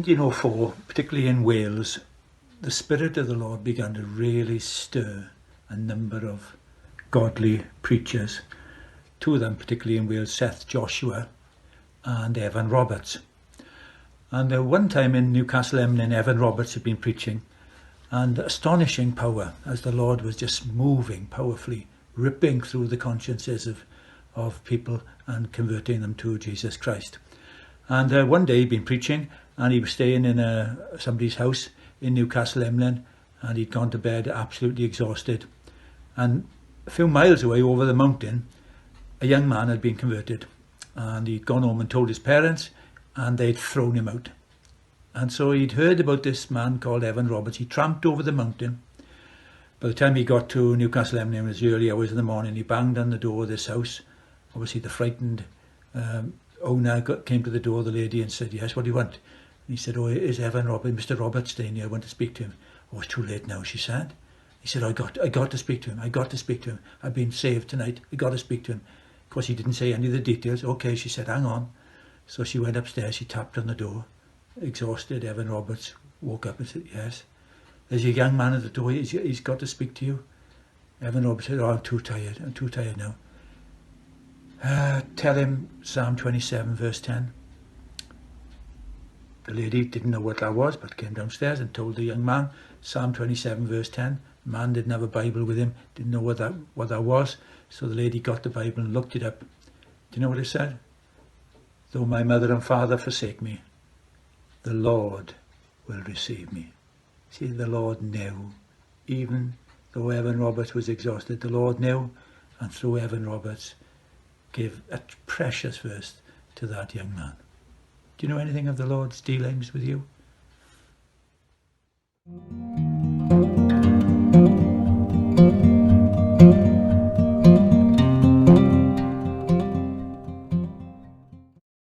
1904, particularly in Wales, the Spirit of the Lord began to really stir a number of godly preachers. Two of them, particularly in Wales, Seth Joshua and Evan Roberts. And one time in Newcastle Emlyn, Evan Roberts had been preaching, and astonishing power as the Lord was just moving powerfully, ripping through the consciences of people and converting them to Jesus Christ. And one day he'd been preaching, and he was staying in somebody's house in Newcastle Emlyn, and he'd gone to bed absolutely exhausted. And a few miles away over the mountain, a young man had been converted, and he'd gone home and told his parents, and they'd thrown him out. And so he'd heard about this man called Evan Roberts. He tramped over the mountain. By the time he got to Newcastle Emlyn, it was early hours in the morning. He banged on the door of this house. Obviously the frightened owner came to the door of the lady and said, "Yes, what do you want?" And he said, "Oh, is Evan Roberts, Mr. Roberts staying here? I want to speak to him." "Oh, it's too late now," she said. He said, I got to speak to him. I got to speak to him. I've been saved tonight. I got to speak to him." Of course, he didn't say any of the details. "Okay," she said, "hang on." So she went upstairs. She tapped on the door. Exhausted, Evan Roberts woke up and said, "Yes." "There's a young man at the door. He's got to speak to you." Evan Roberts said, "Oh, I'm too tired. I'm too tired now." "Tell him Psalm 27 verse 10. The lady didn't know what that was, but came downstairs and told the young man Psalm 27 verse 10. The man didn't have a Bible with him, didn't know what that was. So the lady got the Bible and looked it up. Do you know what it said? "Though my mother and father forsake me, the Lord will receive me." See, the Lord knew. Even though Evan Roberts was exhausted, the Lord knew, and through Evan Roberts gave a precious verse to that young man. Do you know anything of the Lord's dealings with you?